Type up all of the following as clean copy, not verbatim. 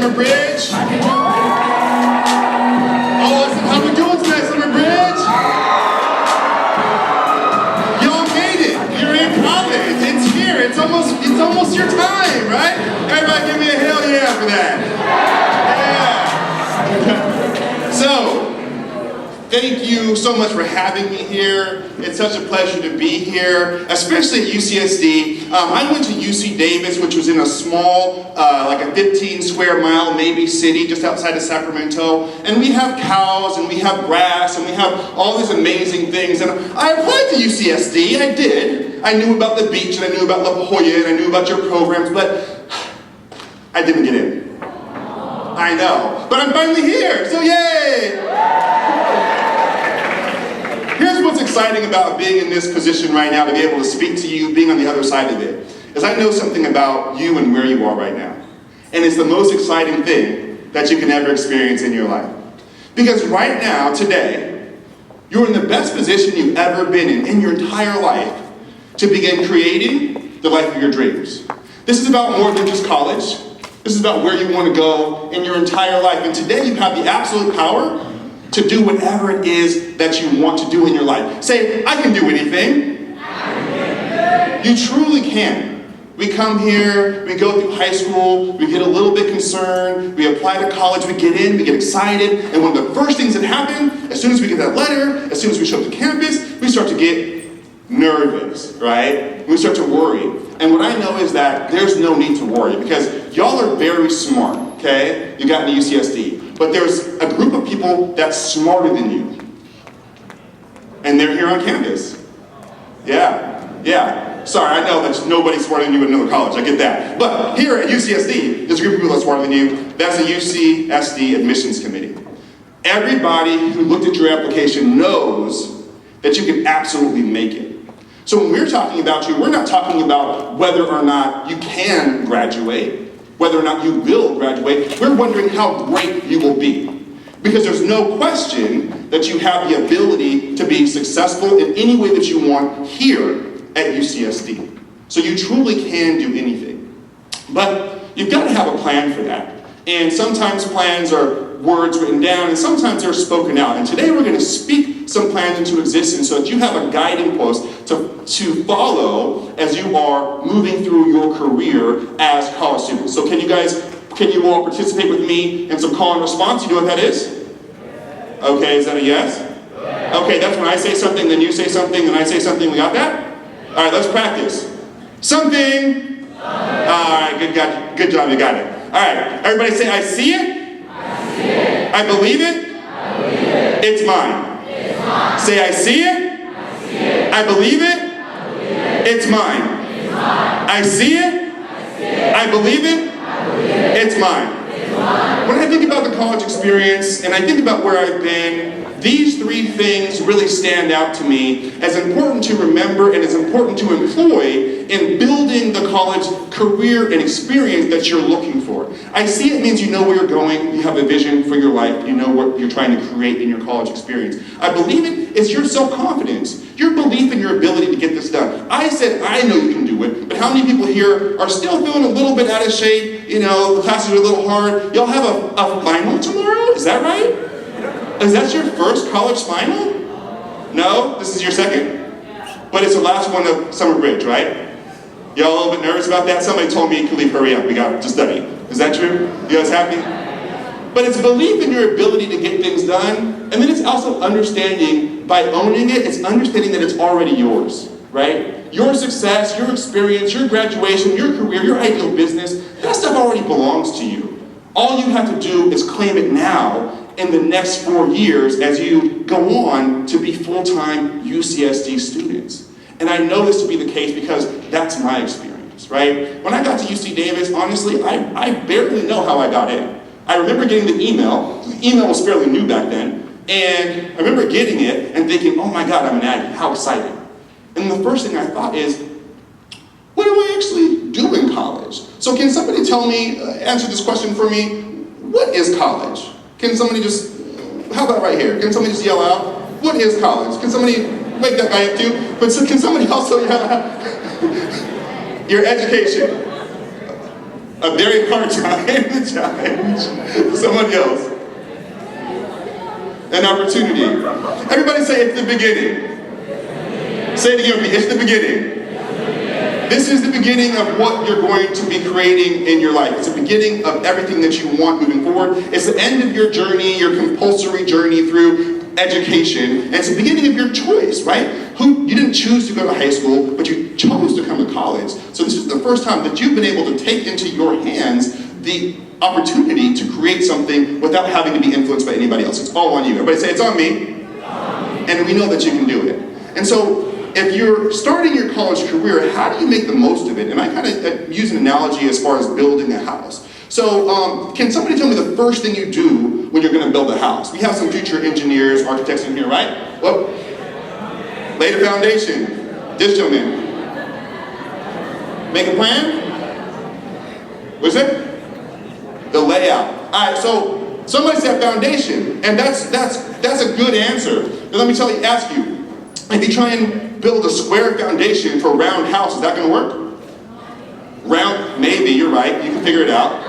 Summer Bridge? Awesome. How we doing tonight, Summer Bridge? Y'all made it. You're in college. It's here. It's almost your time, right? Everybody give me a hell yeah for that. Yeah. So, thank you so much for having me here. It's such a pleasure to be here, especially at UCSD. I went to UC Davis, which was in a small, like a 15 square mile maybe city just outside of Sacramento. And we have cows, and we have grass, and we have all these amazing things. And I applied to UCSD, I did. I knew about the beach, and I knew about La Jolla, and I knew about your programs, but I didn't get in. I know, but I'm finally here, so yay! Here's what's exciting about being in this position right now, to be able to speak to you, being on the other side of it, is I know something about you and where you are right now. And it's the most exciting thing that you can ever experience in your life. Because right now, today, you're in the best position you've ever been in your entire life to begin creating the life of your dreams. This is about more than just college. This is about where you want to go in your entire life. And today you have the absolute power to do whatever it is that you want to do in your life. Say, I can do anything. You truly can. We come here, we go through high school, we get a little bit concerned, we apply to college, we get in, we get excited, and one of the first things that happen, as soon as we get that letter, as soon as we show up to campus, we start to get nervous, right? We start to worry. And what I know is that there's no need to worry, because y'all are very smart, okay? You got into UCSD. But there's a group of people that's smarter than you. And they're here on campus. Yeah. Sorry, I know that nobody's smarter than you at another college, I get that. But here at UCSD, there's a group of people that's smarter than you. That's the UCSD Admissions Committee. Everybody who looked at your application knows that you can absolutely make it. So when we're talking about you, we're not talking about whether or not you can graduate, whether or not you will graduate. We're wondering how great you will be. Because there's no question that you have the ability to be successful in any way that you want here at UCSD. So you truly can do anything. But you've got to have a plan for that. And sometimes plans are words written down, and sometimes they're spoken out. And today we're going to speak some plans into existence so that you have a guiding post to follow as you are moving through your career as college students. So can you all participate with me in some call and response? You know what that is? Okay, is that a yes? Okay, that's when I say something, then you say something, then I say something. We got that? All right, let's practice. Something. All right, good job, you got it. All right, everybody say, I see it. I believe it. It's mine. Say, I see it. I believe it. It's mine. I see it. I believe it. It's mine. When I think about the college experience and I think about where I've been, these three things really stand out to me as important to remember and as important to employ in building the college career and experience that you're looking for. I see it means you know where you're going, you have a vision for your life, you know what you're trying to create in your college experience. I believe it is your self-confidence, your belief in your ability to get this done. I said I know you can do it, but how many people here are still feeling a little bit out of shape? You know, the classes are a little hard. Y'all have a final tomorrow? Is that right? Is that your first college final? No? This is your second? But it's the last one of Summer Bridge, right? Y'all a little bit nervous about that? Somebody told me, Khalif, hurry up, we got to study. Is that true? You guys happy? But it's belief in your ability to get things done, and then it's also understanding, by owning it, it's understanding that it's already yours, right? Your success, your experience, your graduation, your career, your ideal business, that stuff already belongs to you. All you have to do is claim it now in the next 4 years as you go on to be full-time UCSD students. And I know this to be the case because that's my experience, right? When I got to UC Davis, honestly, I barely know how I got in. I remember getting the email. The email was fairly new back then. And I remember getting it and thinking, oh my God, I'm an Aggie, how exciting. And the first thing I thought is, what do I actually do in college? So can somebody tell me, answer this question for me, what is college? Can somebody just, how about right here? Can somebody just yell out, what is college? Can somebody wake that guy up too? But so can somebody also yell out, your education. A very hard time to challenge somebody else. An opportunity. Everybody say it's the beginning. Say it again with me, it's the beginning. This is the beginning of what you're going to be creating in your life. It's the beginning of everything that you want moving forward. It's the end of your journey, your compulsory journey through education. And it's the beginning of your choice, right? You didn't choose to go to high school, but you chose to come to college. So this is the first time that you've been able to take into your hands the opportunity to create something without having to be influenced by anybody else. It's all on you. Everybody say, it's on me. And we know that you can do it. And so, if you're starting your college career, how do you make the most of it? And I kind of use an analogy as far as building a house. So can somebody tell me the first thing you do when you're going to build a house? We have some future engineers, architects in here, right? Well, lay the foundation. This gentleman. Make a plan? What's it? The layout. All right, so somebody said foundation, and that's a good answer. But let me ask you, if you try and build a square foundation for a round house, is that going to work? Round, maybe, you're right, you can figure it out.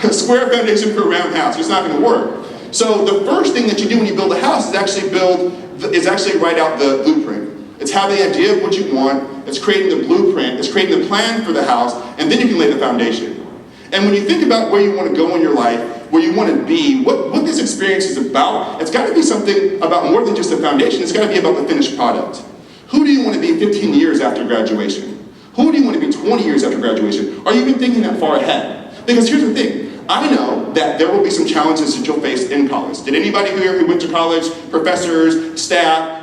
A square foundation for a round house, it's not going to work. So the first thing that you do when you build a house is actually write out the blueprint. It's have the idea of what you want, it's creating the blueprint, it's creating the plan for the house, and then you can lay the foundation. And when you think about where you want to go in your life, where you want to be, what this experience is about, it's got to be something about more than just the foundation. It's got to be about the finished product. Who do you want to be 15 years after graduation? Who do you want to be 20 years after graduation? Are you even thinking that far ahead? Because here's the thing. I know that there will be some challenges that you'll face in college. Did anybody here who went to college, professors, staff,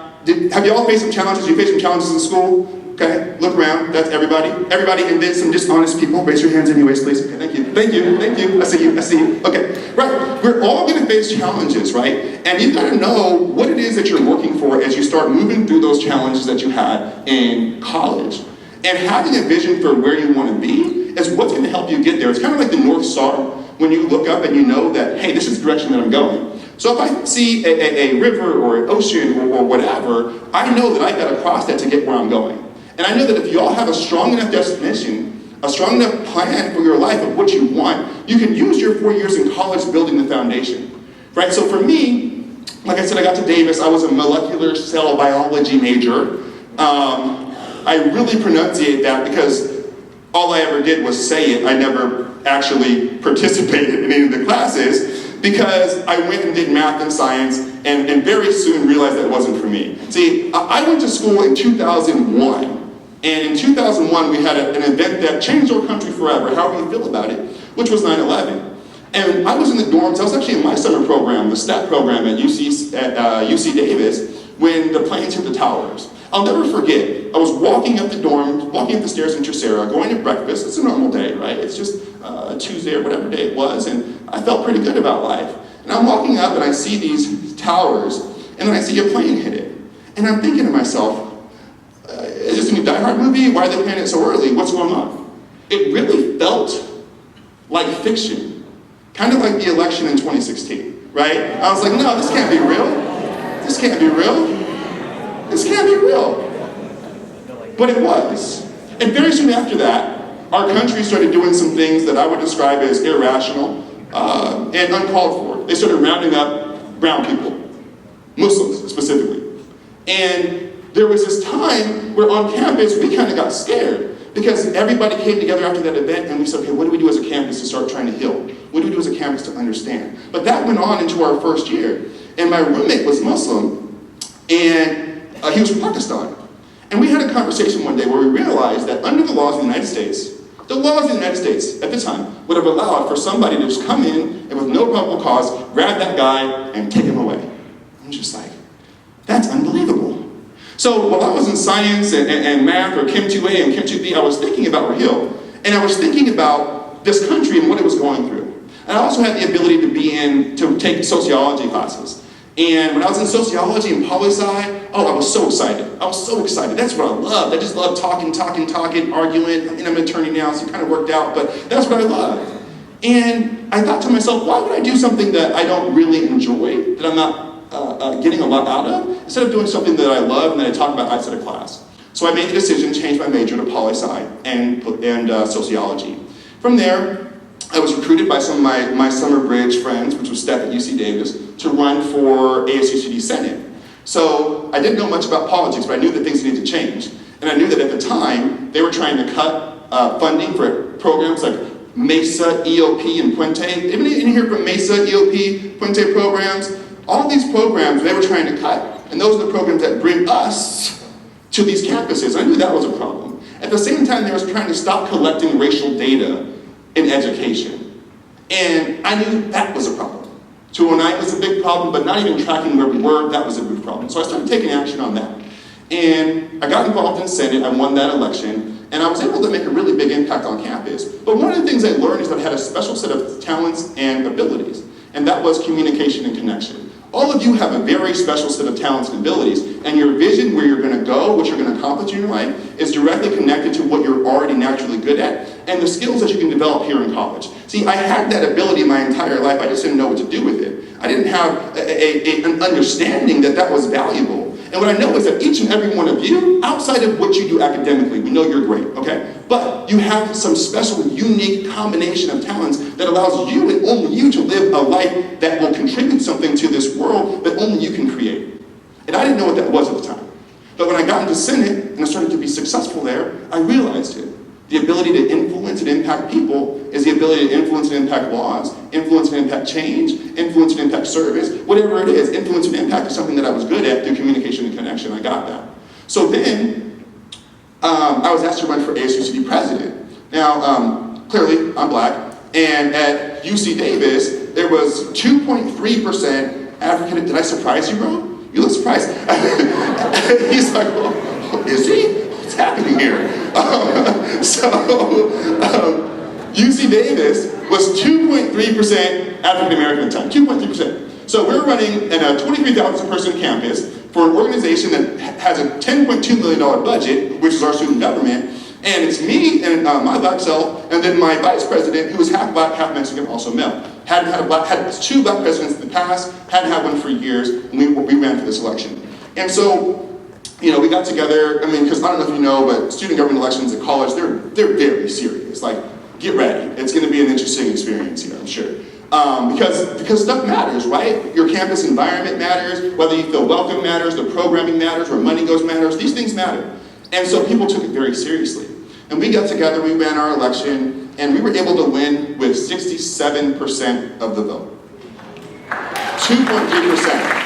have you all faced some challenges? You faced some challenges in school? Okay, look around, that's everybody. Everybody, and then some dishonest people. Raise your hands anyways, please. Okay, thank you, thank you, thank you. I see you, I see you. Okay, right, we're all gonna face challenges, right? And you've gotta know what it is that you're working for as you start moving through those challenges that you had in college. And having a vision for where you wanna be is what's gonna help you get there. It's kind of like the North Star, when you look up and you know that, hey, this is the direction that I'm going. So if I see a river or an ocean or whatever, I know that I gotta cross that to get where I'm going. And I know that if you all have a strong enough destination, a strong enough plan for your life of what you want, you can use your 4 years in college building the foundation, right? So for me, like I said, I got to Davis, I was a molecular cell biology major. I really pronunciate that because all I ever did was say it. I never actually participated in any of the classes because I went and did math and science and very soon realized that it wasn't for me. See, I went to school in 2001. And in 2001, we had an event that changed our country forever, however you feel about it, which was 9/11. And I was in the dorms, I was actually in my summer program, the STAT program at UC Davis, when the planes hit the towers. I'll never forget, I was walking up the dorm, walking up the stairs in Tercera, going to breakfast. It's a normal day, right? It's just Tuesday or whatever day it was, and I felt pretty good about life. And I'm walking up and I see these towers, and then I see a plane hit it. And I'm thinking to myself, is this a new Die Hard movie? Why are they playing it so early? What's going on? It really felt like fiction. Kind of like the election in 2016, right? I was like, no, this can't be real. This can't be real. This can't be real. But it was. And very soon after that, our country started doing some things that I would describe as irrational and uncalled for. They started rounding up brown people, Muslims specifically. And there was this time where on campus we kind of got scared because everybody came together after that event and we said, okay, what do we do as a campus to start trying to heal? What do we do as a campus to understand? But that went on into our first year. And my roommate was Muslim and he was from Pakistan. And we had a conversation one day where we realized that under the laws of the United States, the laws of the United States at the time would have allowed for somebody to just come in and with no probable cause, grab that guy and take him away. I'm just like, that's unbelievable. So while I was in science and math or Chem 2A and Chem 2B, I was thinking about Raheel. And I was thinking about this country and what it was going through. And I also had the ability to take sociology classes. And when I was in sociology and poli-sci, oh, I was so excited. I was so excited. That's what I loved. I just loved talking, arguing. I mean, I'm an attorney now, so it kind of worked out, but that's what I loved. And I thought to myself, why would I do something that I don't really enjoy, that I'm not getting a lot out of, instead of doing something that I love and that I talk about outside of class? So I made the decision to change my major to poli-sci and sociology. From there, I was recruited by some of my summer bridge friends, which was Steph at UC Davis, to run for ASUCD Senate. So I didn't know much about politics, but I knew that things needed to change. And I knew that at the time, they were trying to cut funding for programs like MESA, EOP, and Puente. Even in here from MESA, EOP, Puente programs, all these programs they were trying to cut. And those are the programs that bring us to these campuses. I knew that was a problem. At the same time, they were trying to stop collecting racial data in education. And I knew that was a problem. 209 was a big problem, but not even tracking where we were, that was a big problem. So I started taking action on that. And I got involved in Senate, I won that election, and I was able to make a really big impact on campus. But one of the things I learned is that I had a special set of talents and abilities, and that was communication and connection. All of you have a very special set of talents and abilities, and your vision, where you're going to go, what you're going to accomplish in your life, is directly connected to what you're already naturally good at, and the skills that you can develop here in college. See, I had that ability my entire life, I just didn't know what to do with it. I didn't have an understanding that that was valuable. And what I know is that each and every one of you, outside of what you do academically, we know you're great, okay? But you have some special, unique combination of talents that allows you and only you to live a life that will contribute something to this world that only you can create. And I didn't know what that was at the time. But when I got into Senate and I started to be successful there, I realized it. The ability to influence and impact people is the ability to influence and impact laws, influence and impact change, influence and impact service, whatever it is. Influence and impact is something that I was good at through communication and connection. I got that. So then, I was asked to run for ASUCD president. Now, clearly, I'm black, and at UC Davis, there was 2.3% African. Did I surprise you, bro? You look surprised. He's like, well, is he? What's happening here? UC Davis was 2.3% African American at the time, 2.3%. So we're running in a 23,000 person campus for an organization that has a $10.2 million budget, which is our student government, and it's me and my black self, and then my vice president, who was half black, half Mexican, also male. Had two black presidents in the past, hadn't had one for years, and we ran for this election. And so, you know, we got together, I mean, because I don't know if you know, but student government elections at college, they're very serious. Like, get ready. It's going to be an interesting experience here, I'm sure. Because stuff matters, right? Your campus environment matters, whether you feel welcome matters, the programming matters, where money goes matters, these things matter. And so people took it very seriously. And we got together, we ran our election, and we were able to win with 67% of the vote. 2.3%.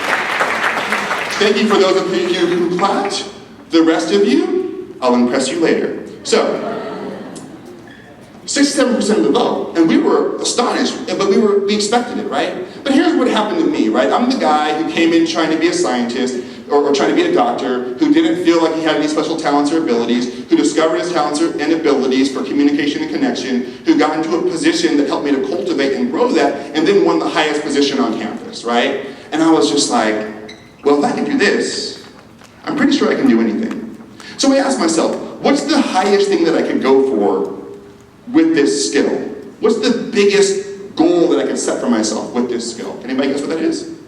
Thank you for those of you who clapped. The rest of you, I'll impress you later. So, 67% of the vote, and we were astonished, but we expected it, right? But here's what happened to me, right? I'm the guy who came in trying to be a scientist, or trying to be a doctor, who didn't feel like he had any special talents or abilities, who discovered his talents and abilities for communication and connection, who got into a position that helped me to cultivate and grow that, and then won the highest position on campus, right? And I was just like, well, if I can do this, I'm pretty sure I can do anything. So I asked myself, what's the highest thing that I could go for with this skill? What's the biggest goal that I can set for myself with this skill? Can anybody guess what that is?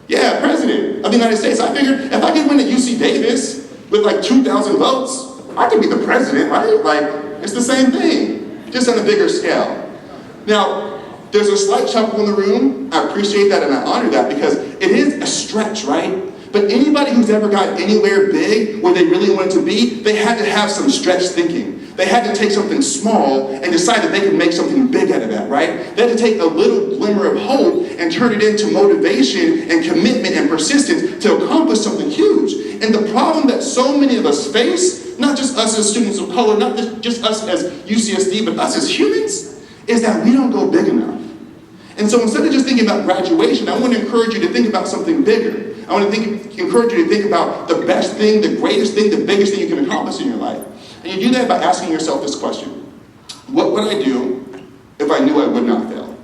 Yeah, president of the United States. I figured if I could win at UC Davis with like 2,000 votes, I could be the president, right? Like, it's the same thing, just on a bigger scale. Now, there's a slight chuckle in the room. I appreciate that and I honor that because it is a stretch, right? But anybody who's ever got anywhere big where they really wanted to be, they had to have some stretch thinking. They had to take something small and decide that they could make something big out of that, right? They had to take a little glimmer of hope and turn it into motivation and commitment and persistence to accomplish something huge. And the problem that so many of us face, not just us as students of color, not just us as UCSD, but us as humans, is that we don't go big enough. And so instead of just thinking about graduation, I want to encourage you to think about something bigger. I want to encourage you to think about the best thing, the greatest thing, the biggest thing you can accomplish in your life. And you do that by asking yourself this question. What would I do if I knew I would not fail?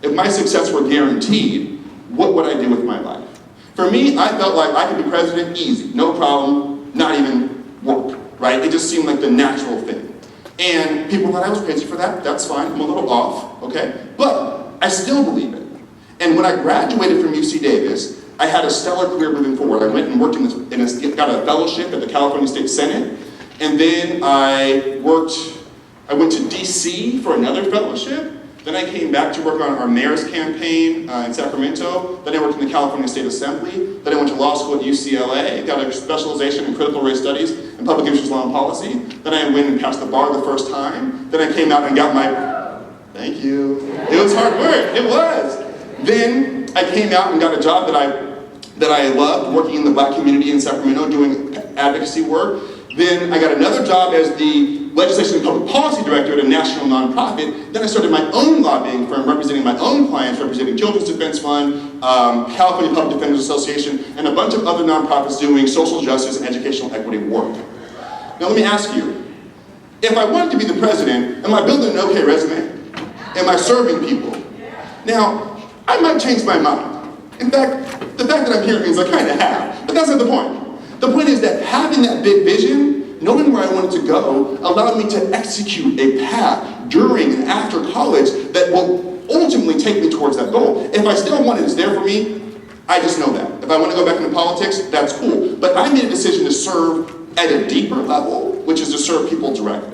If my success were guaranteed, what would I do with my life? For me, I felt like I could be president easy, no problem, not even work, right? It just seemed like the natural thing. And people thought I was crazy for that. That's fine. I'm a little off, okay? But I still believe it. And when I graduated from UC Davis, I had a stellar career moving forward. I went and worked got a fellowship at the California State Senate, and then I went to DC for another fellowship. Then I came back to work on our mayor's campaign in Sacramento. Then I worked in the California State Assembly. Then I went to law school at UCLA, got a specialization in critical race studies and public interest law and policy. Then I went and passed the bar the first time. Then I came out and got my, thank you. It was hard work, it was. Then I came out and got a job that I loved, working in the Black community in Sacramento, doing advocacy work. Then I got another job as the Legislation and Public Policy Director at a national nonprofit. Then I started my own lobbying firm, representing my own clients, representing Children's Defense Fund, California Public Defenders Association, and a bunch of other nonprofits doing social justice and educational equity work. Now let me ask you, if I wanted to be the president, am I building an okay resume? Am I serving people? Now, I might change my mind. In fact, the fact that I'm here means I kind of have, but that's not the point. The point is that having that big vision, knowing where I wanted to go, allowed me to execute a path during and after college that will ultimately take me towards that goal. If I still want it, it's there for me, I just know that. If I want to go back into politics, that's cool. But I made a decision to serve at a deeper level, which is to serve people directly.